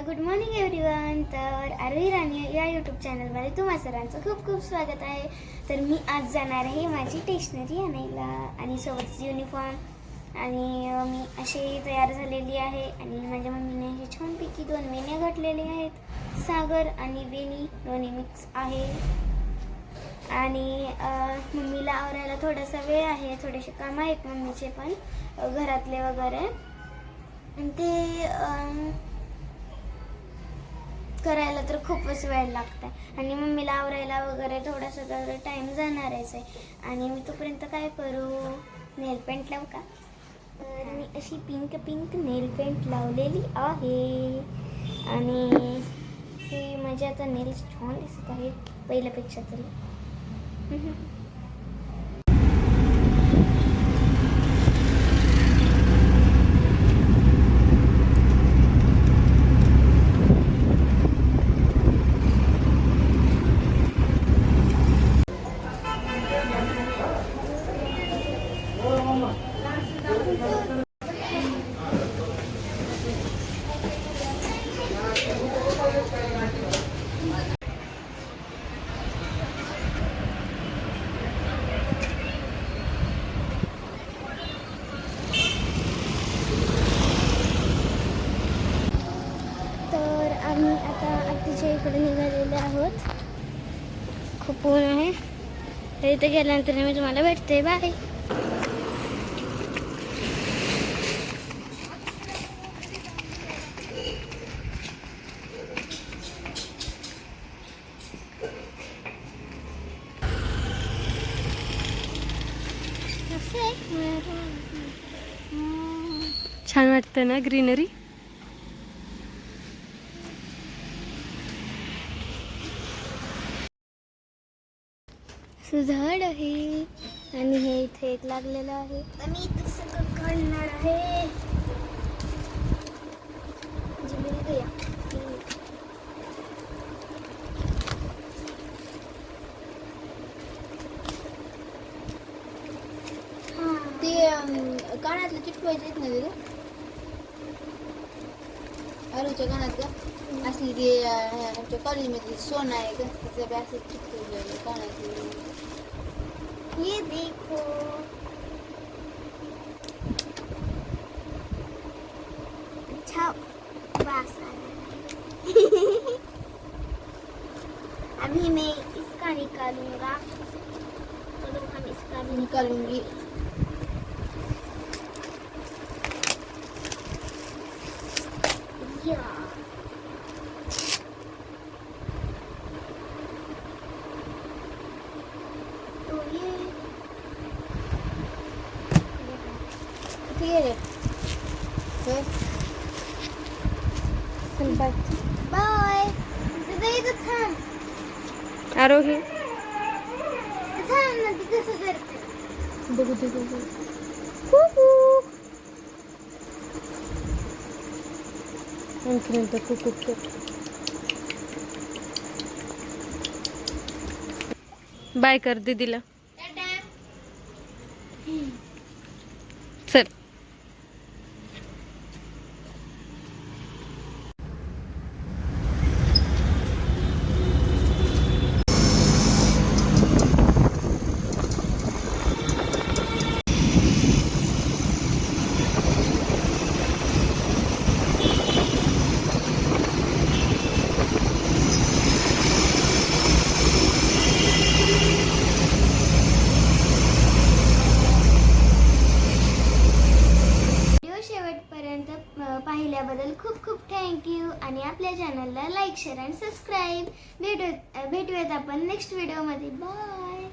Good morning everyone. तर आरोही राणी या YouTube चॅनलमध्ये तुम्हा सर्वांचं खूप खूप स्वागत आहे. तर मी आज जाणार आहे माझी स्टेशनरी आणायला आणि सोबतच युनिफॉर्म आणि मी अशी तयार झालेली आहे. आणि माझ्या मम्मीने अशी छानपैकी 2 वेण्या घातलेले आहेत. सागर आणि वेणी दोन्ही मिक्स आहे. आणि मम्मीला आवरायला थोडासा वेळ आहे, थोडेसे काम आहेत मम्मीचे पण घरातले वगैरे, ते करायला तर खूपच वेळ लागतं आणि मम्मीला आवरायला वगैरे थोडासा तर टाईम जाणारच आहे. आणि मी तोपर्यंत काय करू, नेल पेंट लावू का? तर मी अशी पिंक नेल पेंट लावलेली आहे आणि हे माझे आता नेल्स छान दिसत आहेत पहिल्यापेक्षा तरी. आम्ही आता आत्तीच्या इकडे निघालेले आहोत. खूप ऊन आहे. तर इथे गेल्यानंतर मी तुम्हाला भेटते. बाय. छान वाटतं ना ग्रीनरी. झाड आहे आणि हे इथे एक लागलेलं आहे आणि इथे सगळं काढणार आहे. ते कानातले चिटकवायचे आहेत ना तिथे आरूच्या कानात का असली ते आमच्या कॉलेजमध्ये सोना आहे का तिचं बी असं चिटकवलेलं कानातले. ये देखो, अच्छा वास आ रहा है. अभी मैं इसका निकालूंगा. चलो हम इसका भी निकालूंगी. या तो ये किती गेले बाय. इथं थांब. आरोही थांब ना, ती कसं करते. बघू दे बघू. आणखी नंतर कुक बाय कर दीदीला. चल. शेवटपर्यंत पाहिल्याबद्दल खूप खूप थँक्यू. आणि आपल्या चॅनलला लाईक, शेअर आणि सबस्क्राईब. भेटूयात आपण नेक्स्ट व्हिडिओमध्ये. बाय.